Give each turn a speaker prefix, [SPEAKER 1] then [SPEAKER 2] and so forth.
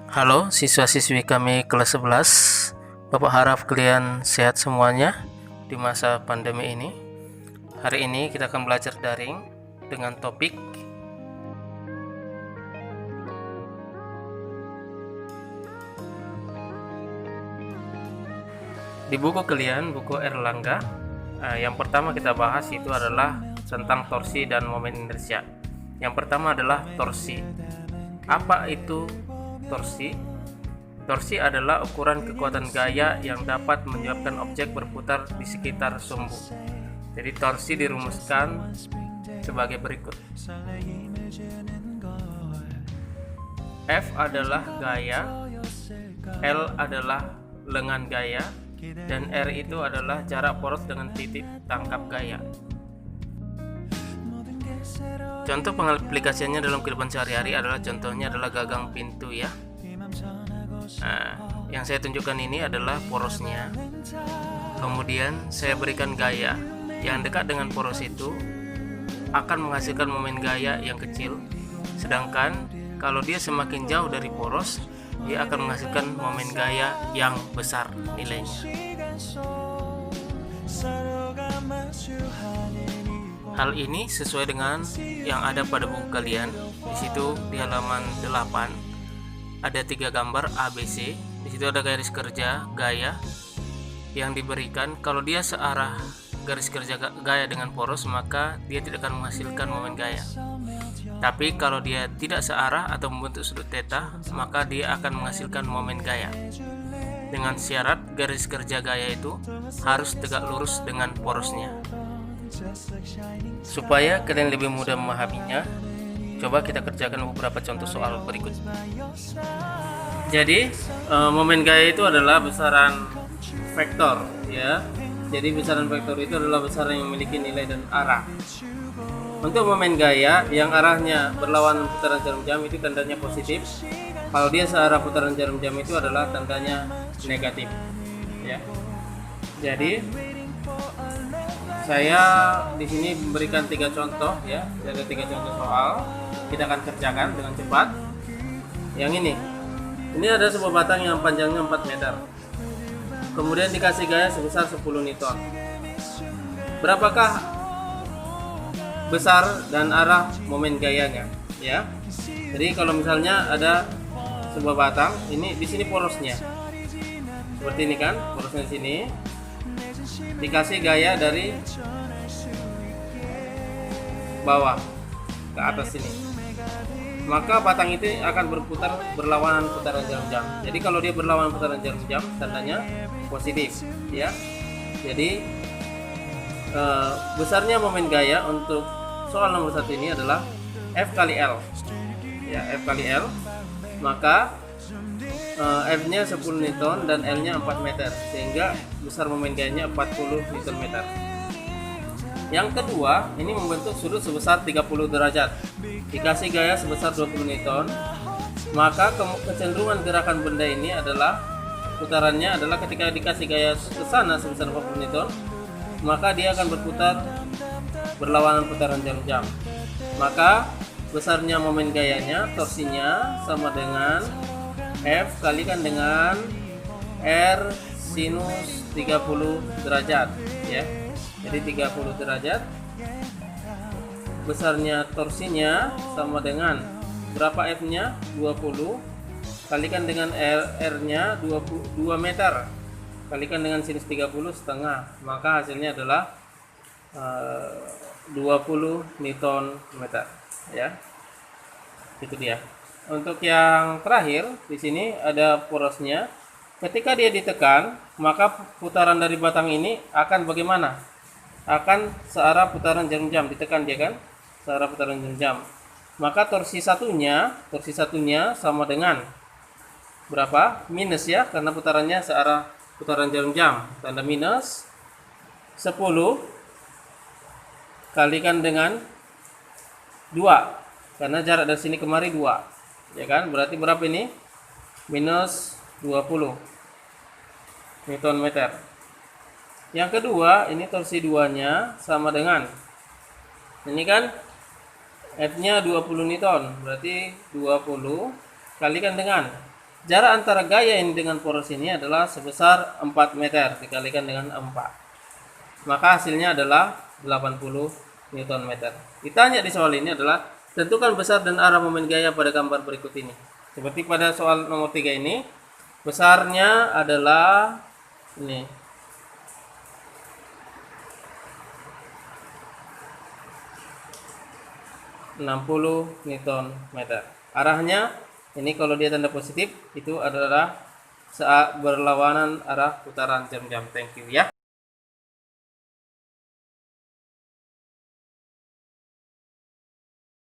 [SPEAKER 1] Halo siswa-siswi kami kelas 11. Bapak harap kalian sehat semuanya di masa pandemi ini. Hari ini kita akan belajar daring dengan topik di buku kalian, buku Erlangga. Yang pertama kita bahas itu adalah tentang torsi dan momen inersia. Yang pertama adalah torsi. Apa itu torsi? Torsi adalah ukuran kekuatan gaya yang dapat menyebabkan objek berputar di sekitar sumbu. Jadi torsi dirumuskan sebagai berikut. F adalah gaya, L adalah lengan gaya, dan R itu adalah jarak poros dengan titik tangkap gaya. Contoh pengaplikasiannya dalam kehidupan sehari-hari adalah contohnya adalah gagang pintu ya. Nah, yang saya tunjukkan ini adalah porosnya. Kemudian saya berikan gaya. Yang dekat dengan poros itu akan menghasilkan momen gaya yang kecil. Sedangkan kalau dia semakin jauh dari poros, dia akan menghasilkan momen gaya yang besar nilainya. Hal ini sesuai dengan yang ada pada buku kalian. Di situ di halaman 8 ada 3 gambar ABC. Di situ ada garis kerja gaya yang diberikan. Kalau dia searah garis kerja gaya dengan poros, maka dia tidak akan menghasilkan momen gaya. Tapi kalau dia tidak searah atau membentuk sudut theta, maka dia akan menghasilkan momen gaya. Dengan syarat garis kerja gaya itu harus tegak lurus dengan porosnya. Supaya kalian lebih mudah memahaminya, coba kita kerjakan beberapa contoh soal berikut. Jadi momen gaya itu adalah besaran vektor ya. Jadi besaran vektor itu adalah besaran yang memiliki nilai dan arah. Untuk momen gaya yang arahnya berlawanan putaran jarum jam itu tandanya positif. Kalau dia searah putaran jarum jam itu adalah tandanya negatif ya. Jadi saya di sini memberikan 3 contoh ya. Ada 3 contoh soal. Kita akan kerjakan dengan cepat. Yang ini ada sebuah batang yang panjangnya 4 meter. Kemudian dikasih gaya sebesar 10 Newton. Berapakah besar dan arah momen gayanya ya? Jadi kalau misalnya ada sebuah batang, ini di sini porosnya. Seperti ini kan, porosnya di sini. Dikasih gaya dari bawah ke atas sini. Maka batang itu akan berputar berlawanan putaran jarum jam. Jadi kalau dia berlawanan putaran jarum jam, tandanya positif ya. Jadi besarnya momen gaya untuk soal nomor 1 ini adalah F kali L ya, F kali L. Maka F nya 10 Newton dan L nya 4 meter, sehingga besar momen gayanya 40 Newton meter. Yang kedua, ini membentuk sudut sebesar 30 derajat. Dikasih gaya sebesar 20 Newton, maka kecenderungan gerakan benda ini adalah putarannya adalah ketika dikasih gaya ke sana sebesar 40 Newton, maka dia akan berputar berlawanan putaran jarum jam. Maka besarnya momen gayanya, torsinya sama dengan F kalikan dengan R sinus 30 derajat ya. Jadi 30 derajat. Besarnya torsinya sama dengan berapa F-nya? 20 kalikan dengan R-nya 2 meter kalikan dengan sinus 30 setengah, maka hasilnya adalah 20 Newton meter ya. Itu dia. Untuk yang terakhir di sini ada porosnya. Ketika dia ditekan, maka putaran dari batang ini akan bagaimana? Akan searah putaran jarum jam. Ditekan dia kan? Searah putaran jarum jam. Maka torsi satunya sama dengan berapa? Minus ya, karena putarannya searah putaran jarum jam. Tanda minus 10 kalikan dengan 2. Karena jarak dari sini kemari 2. Ya kan? Berarti berapa ini? Minus 20 Newton meter. Yang kedua, ini torsi 2-nya sama dengan ini kan F-nya 20 Newton, berarti 20 kalikan dengan jarak antara gaya ini dengan poros ini adalah sebesar 4 meter dikalikan dengan 4. Maka hasilnya adalah 80 Newton meter. Ditanya di soal ini adalah tentukan besar dan arah momen gaya pada gambar berikut ini. Seperti pada soal nomor 3 ini, besarnya adalah ini 60 Newton meter. Arahnya ini kalau dia tanda positif itu adalah saat berlawanan arah putaran jam-jam. Thank you ya.